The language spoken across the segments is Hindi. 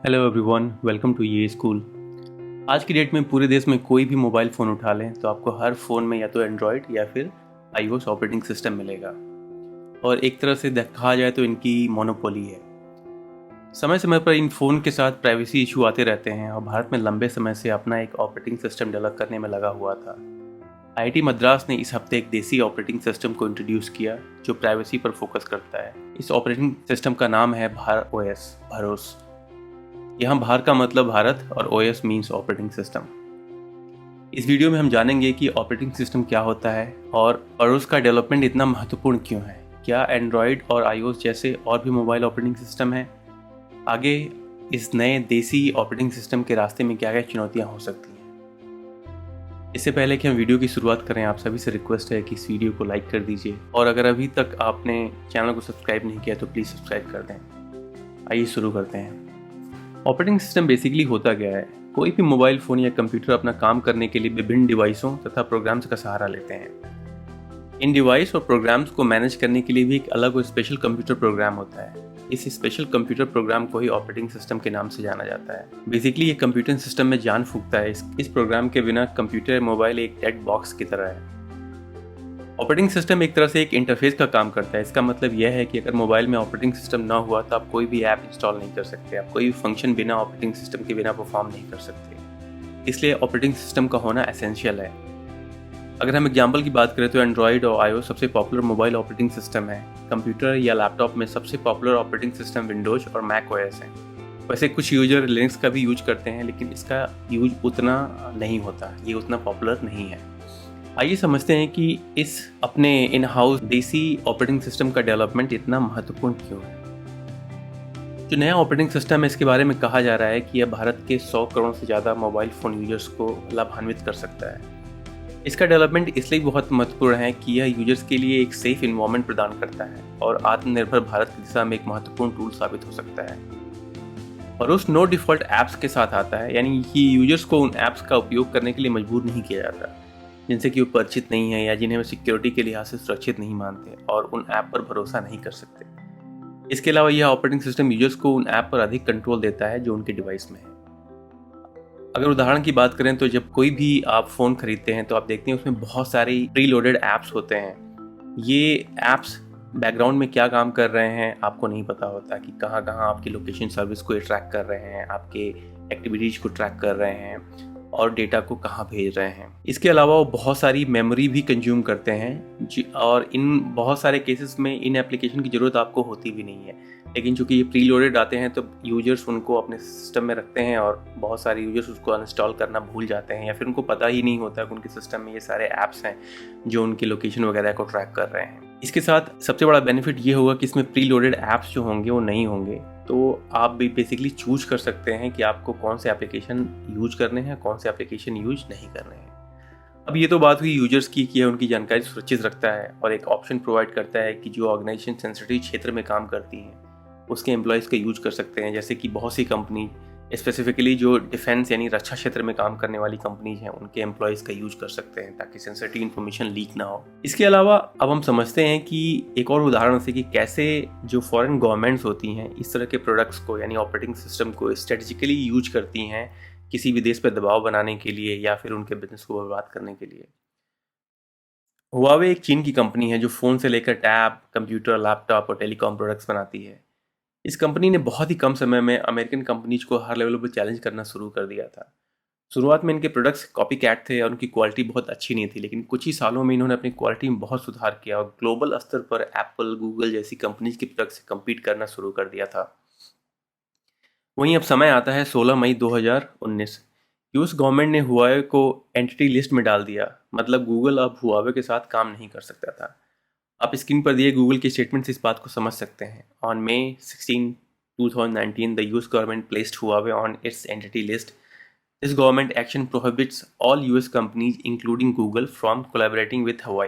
हेलो एवरीवन, वेलकम टू ये स्कूल। आज की डेट में पूरे देश में कोई भी मोबाइल फ़ोन उठा लें तो आपको हर फ़ोन में या तो एंड्रॉयड या फिर आईओएस ऑपरेटिंग सिस्टम मिलेगा। और एक तरह से देखा जाए तो इनकी मोनोपोली है। समय समय पर इन फ़ोन के साथ प्राइवेसी इशू आते रहते हैं और भारत में लंबे समय से अपना एक ऑपरेटिंग सिस्टम डेवलप करने में लगा हुआ था। आईआईटी मद्रास ने इस हफ्ते एक देसी ऑपरेटिंग सिस्टम को इंट्रोड्यूस किया जो प्राइवेसी पर फोकस करता है। इस ऑपरेटिंग सिस्टम का नाम है भार ओएस, भरोस। यहाँ भार का मतलब भारत और ओएस मीन्स ऑपरेटिंग सिस्टम। इस वीडियो में हम जानेंगे कि ऑपरेटिंग सिस्टम क्या होता है और उसका डेवलपमेंट इतना महत्वपूर्ण क्यों है। क्या एंड्रॉयड और आईओएस जैसे और भी मोबाइल ऑपरेटिंग सिस्टम हैं? आगे इस नए देसी ऑपरेटिंग सिस्टम के रास्ते में क्या क्या चुनौतियाँ हो सकती हैं। इससे पहले कि हम वीडियो की शुरुआत करें, आप सभी से रिक्वेस्ट है कि इस वीडियो को लाइक कर दीजिए और अगर अभी तक आपने चैनल को सब्सक्राइब नहीं किया तो प्लीज़ सब्सक्राइब कर दें। आइए शुरू करते हैं। ऑपरेटिंग सिस्टम बेसिकली होता क्या है? कोई भी मोबाइल फ़ोन या कंप्यूटर अपना काम करने के लिए विभिन्न डिवाइसों तथा प्रोग्राम्स का सहारा लेते हैं। इन डिवाइस और प्रोग्राम्स को मैनेज करने के लिए भी एक अलग और स्पेशल कंप्यूटर प्रोग्राम होता है। इस स्पेशल कंप्यूटर प्रोग्राम को ही ऑपरेटिंग सिस्टम के नाम से जाना जाता है। बेसिकली ये कंप्यूटर सिस्टम में जान फूंकता है। इस प्रोग्राम के बिना कंप्यूटर मोबाइल एक डेड बॉक्स की तरह है। ऑपरेटिंग सिस्टम एक तरह से एक इंटरफेस का काम करता है। इसका मतलब यह है कि अगर मोबाइल में ऑपरेटिंग सिस्टम ना हुआ तो आप कोई भी ऐप इंस्टॉल नहीं कर सकते, आप कोई भी फंक्शन बिना ऑपरेटिंग सिस्टम के बिना परफॉर्म नहीं कर सकते। इसलिए ऑपरेटिंग सिस्टम का होना एसेंशियल है। अगर हम एग्जाम्पल की बात करें तो एंड्रॉयड और आईओएस सबसे पॉपुलर मोबाइल ऑपरेटिंग सिस्टम है। कंप्यूटर या लैपटॉप में सबसे पॉपुलर ऑपरेटिंग सिस्टम विंडोज और मैक ओएस है। वैसे कुछ यूजर लिनक्स का भी यूज करते हैं, लेकिन इसका यूज उतना नहीं होता, ये उतना पॉपुलर नहीं है। आइए समझते हैं कि इस अपने इन हाउस देसी ऑपरेटिंग सिस्टम का डेवलपमेंट इतना महत्वपूर्ण क्यों है। जो नया ऑपरेटिंग सिस्टम है इसके बारे में कहा जा रहा है कि यह भारत के 100 करोड़ से ज़्यादा मोबाइल फ़ोन यूजर्स को लाभान्वित कर सकता है। इसका डेवलपमेंट इसलिए बहुत महत्वपूर्ण है कि यह यूजर्स के लिए एक सेफ इन्वायरमेंट प्रदान करता है और आत्मनिर्भर भारत की दिशा में एक महत्वपूर्ण टूल साबित हो सकता है। और उस नो डिफ़ॉल्ट ऐप्स के साथ आता है, यानी कि यूजर्स को उन ऐप्स का उपयोग करने के लिए मजबूर नहीं किया जाता जिनसे कि वो परिचित नहीं है या जिन्हें वे सिक्योरिटी के लिहाज से सुरक्षित नहीं मानते और उन ऐप पर भरोसा नहीं कर सकते। इसके अलावा यह ऑपरेटिंग सिस्टम यूजर्स को उन ऐप पर अधिक कंट्रोल देता है जो उनके डिवाइस में है। अगर उदाहरण की बात करें तो जब कोई भी आप फ़ोन खरीदते हैं तो आप देखते हैं उसमें बहुत सारी प्री लोडेड ऐप्स होते हैं। ये ऐप्स बैकग्राउंड में क्या काम कर रहे हैं आपको नहीं पता होता कि कहाँ कहाँ आपकी लोकेशन सर्विस को ट्रैक कर रहे हैं, आपके एक्टिविटीज़ को ट्रैक कर रहे हैं और डेटा को कहाँ भेज रहे हैं। इसके अलावा वो बहुत सारी मेमोरी भी कंज्यूम करते हैं और इन बहुत सारे केसेस में इन एप्लीकेशन की ज़रूरत आपको होती भी नहीं है, लेकिन चूंकि ये प्री लोडेड आते हैं तो यूजर्स उनको अपने सिस्टम में रखते हैं और बहुत सारे यूजर्स उसको अनइंस्टॉल करना भूल जाते हैं या फिर उनको पता ही नहीं होता कि उनके सिस्टम में ये सारे ऐप्स हैं जो उनकी लोकेशन वगैरह को ट्रैक कर रहे हैं। इसके साथ सबसे बड़ा बेनिफिट ये होगा कि इसमें प्री लोडेड ऐप्स जो होंगे वो नहीं होंगे, तो आप भी बेसिकली चूज कर सकते हैं कि आपको कौन से एप्लीकेशन यूज करने हैं, कौन से एप्लीकेशन यूज नहीं करने हैं। अब ये तो बात हुई यूजर्स की कि यह उनकी जानकारी सुरक्षित रखता है और एक ऑप्शन प्रोवाइड करता है कि जो ऑर्गेनाइजेशन सेंसिटिव क्षेत्र में काम करती हैं उसके एम्प्लॉयज़ का यूज कर सकते हैं। जैसे कि बहुत सी कंपनी स्पेसिफिकली जो डिफेंस यानी रक्षा क्षेत्र में काम करने वाली कंपनीज हैं उनके एम्प्लॉयज़ का यूज कर सकते हैं ताकि सेंसिटिव इन्फॉर्मेशन लीक ना हो। इसके अलावा अब हम समझते हैं कि एक और उदाहरण से कि कैसे जो फॉरेन गवर्नमेंट्स होती हैं इस तरह के प्रोडक्ट्स को यानी ऑपरेटिंग सिस्टम को स्ट्रेटेजिकली यूज करती हैं किसी भी देश पर दबाव बनाने के लिए या फिर उनके बिजनेस को बर्बाद करने के लिए। हुआवे एक चीन की कंपनी है जो फ़ोन से लेकर टैब, कंप्यूटर, लैपटॉप और टेलीकॉम प्रोडक्ट्स बनाती है। इस कंपनी ने बहुत ही कम समय में अमेरिकन कंपनीज को हर लेवल पर चैलेंज करना शुरू कर दिया था। शुरुआत में इनके प्रोडक्ट्स कॉपी कैट थे और उनकी क्वालिटी बहुत अच्छी नहीं थी, लेकिन कुछ ही सालों में इन्होंने अपनी क्वालिटी में बहुत सुधार किया और ग्लोबल स्तर पर एप्पल, गूगल जैसी कंपनीज के प्रोडक्ट से कम्पीट करना शुरू कर दिया था। वहीं अब समय आता है 16 मई 2019। यूएस गवर्नमेंट ने हुआवे को एंटिटी लिस्ट में डाल दिया, मतलब गूगल अब हुआवे के साथ काम नहीं कर सकता था। आप स्क्रीन पर दिए गूगल के स्टेटमेंट से इस बात को समझ सकते हैं। On May 16, 2019, the US government placed Huawei on it's entity list. This government action prohibits all US companies, including Google, from collaborating with Huawei.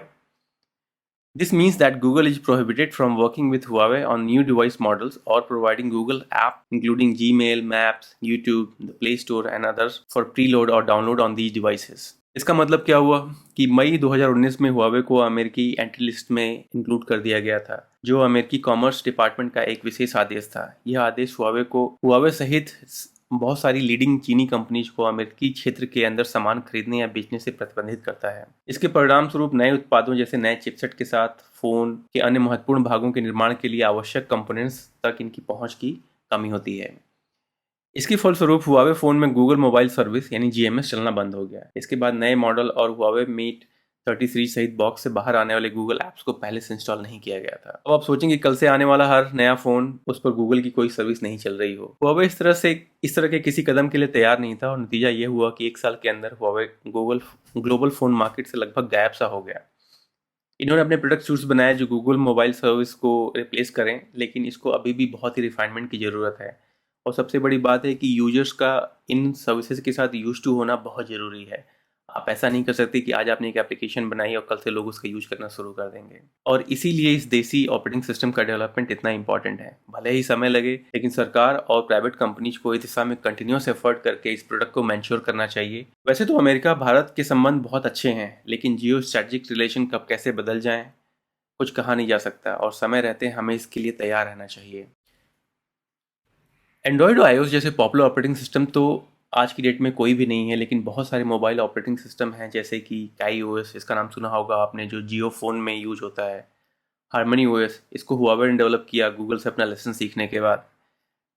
This means that Google is prohibited from working with Huawei on new device models or providing Google apps, including Gmail, Maps, YouTube, the Play Store, and others, for preload or download on these devices. इसका मतलब क्या हुआ कि मई 2019 में हुआवे को अमेरिकी एंटी लिस्ट में इंक्लूड कर दिया गया था, जो अमेरिकी कॉमर्स डिपार्टमेंट का एक विशेष आदेश था। यह आदेश हुआवे सहित बहुत सारी लीडिंग चीनी कंपनीज को अमेरिकी क्षेत्र के अंदर सामान खरीदने या बेचने से प्रतिबंधित करता है। इसके परिणाम स्वरूप नए उत्पादों जैसे नए चिपसेट के साथ फोन के अन्य महत्वपूर्ण भागों के निर्माण के लिए आवश्यक कंपोनेंट्स तक इनकी पहुंच की कमी होती है। इसके फलस्वरूप हुआवे फ़ोन में गूगल मोबाइल सर्विस यानी जीएमएस चलना बंद हो गया। इसके बाद नए मॉडल और हुआवे मीट 33 सहित बॉक्स से बाहर आने वाले गूगल ऐप्स को पहले से इंस्टॉल नहीं किया गया था। अब आप सोचेंगे कल से आने वाला हर नया फ़ोन उस पर गूगल की कोई सर्विस नहीं चल रही हो। हुआवे इस तरह के किसी कदम के लिए तैयार नहीं था और नतीजा ये हुआ कि 1 साल के अंदर Huawei Google global phone market से लगभग गायब सा हो गया। इन्होंने अपने प्रोडक्ट सूट्स बनाए जो गूगल मोबाइल सर्विस को रिप्लेस करें, लेकिन इसको अभी भी बहुत ही रिफाइनमेंट की ज़रूरत है। और सबसे बड़ी बात है कि यूजर्स का इन सर्विसेज के साथ यूज टू होना बहुत ज़रूरी है। आप ऐसा नहीं कर सकते कि आज आपने एक एप्लीकेशन बनाई और कल से लोग उसका यूज करना शुरू कर देंगे। और इसीलिए इस देसी ऑपरेटिंग सिस्टम का डेवलपमेंट इतना इंपॉर्टेंट है। भले ही समय लगे, लेकिन सरकार और प्राइवेट कंपनीज को इस दिशा में कंटिन्यूस एफर्ट करके इस प्रोडक्ट को मैच्योर करना चाहिए। वैसे तो अमेरिका भारत के संबंध बहुत अच्छे हैं, लेकिन जियो स्ट्रेटेजिक रिलेशन कब कैसे बदल जाएं कुछ कहा नहीं जा सकता और समय रहते हमें इसके लिए तैयार रहना चाहिए। एंड्रॉयड और आईओएस जैसे पॉपुलर ऑपरेटिंग सिस्टम तो आज की डेट में कोई भी नहीं है, लेकिन बहुत सारे मोबाइल ऑपरेटिंग सिस्टम हैं जैसे कि काई ओएस, इसका नाम सुना होगा आपने, जो जियो फ़ोन में यूज होता है। हार्मनी ओएस, इसको हुआवे ने डेवलप किया गूगल से अपना लेसन सीखने के बाद।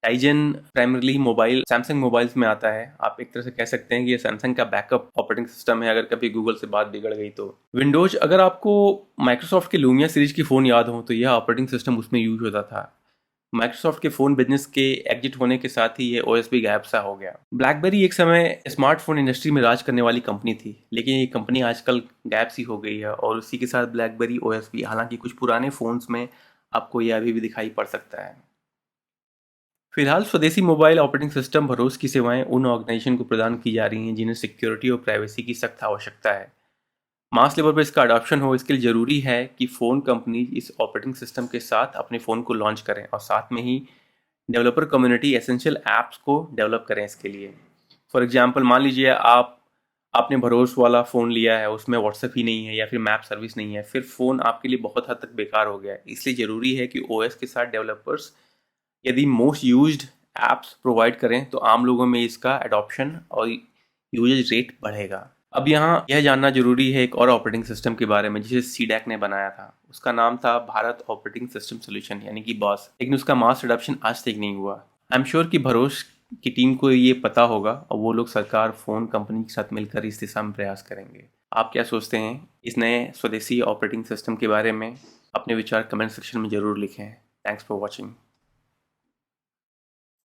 Tizen primarily mobile Samsung mobiles में आता है। आप एक तरह से कह सकते हैं कि ये सैमसंग का बैकअप ऑपरेटिंग सिस्टम है अगर कभी गूगल से बात बिगड़ गई तो। विंडोज, अगर आपको माइक्रोसॉफ्ट के लूमिया सीरीज की फ़ोन याद हो तो यह ऑपरेटिंग सिस्टम उसमें यूज होता था। माइक्रोसॉफ्ट के फ़ोन बिजनेस के एग्जिट होने के साथ ही ये ओएस भी गायब सा हो गया। ब्लैकबेरी एक समय स्मार्टफोन इंडस्ट्री में राज करने वाली कंपनी थी, लेकिन ये कंपनी आजकल गायब सी हो गई है और उसी के साथ ब्लैकबेरी ओएस भी। हालांकि कुछ पुराने फ़ोन्स में आपको ये अभी भी दिखाई पड़ सकता है। फिलहाल स्वदेशी मोबाइल ऑपरेटिंग सिस्टम भरोसे की सेवाएं उन ऑर्गेनाइजेशन को प्रदान की जा रही हैं जिन्हें सिक्योरिटी और प्राइवेसी की सख्त आवश्यकता है। मास लेवल पर इसका अडॉप्शन हो, इसके लिए ज़रूरी है कि फ़ोन कंपनी इस ऑपरेटिंग सिस्टम के साथ अपने फ़ोन को लॉन्च करें और साथ में ही डेवलपर कम्युनिटी एसेंशियल ऐप्स को डेवलप करें इसके लिए। फॉर एग्जांपल, मान लीजिए आपने भरोस वाला फ़ोन लिया है, उसमें व्हाट्सएप ही नहीं है या फिर मैप सर्विस नहीं है, फिर फ़ोन आपके लिए बहुत हद तक बेकार हो गया है। इसलिए ज़रूरी है कि ओएस के साथ डेवलपर्स यदि मोस्ट यूज्ड ऐप्स प्रोवाइड करें तो आम लोगों में इसका एडॉप्शन और यूजेज रेट बढ़ेगा। अब यहाँ यह जानना जरूरी है एक और ऑपरेटिंग सिस्टम के बारे में जिसे सीडैक ने बनाया था। उसका नाम था भारत ऑपरेटिंग सिस्टम सोल्यूशन यानी कि बॉस, लेकिन उसका मास एडॉप्शन आज तक नहीं हुआ। आई एम श्योर कि भरोस की टीम को ये पता होगा और वो लोग सरकार फ़ोन कंपनी के साथ मिलकर इस दिशा में प्रयास करेंगे। आप क्या सोचते हैं इस नए स्वदेशी ऑपरेटिंग सिस्टम के बारे में? अपने विचार कमेंट सेक्शन में ज़रूर लिखें। Thanks for watching.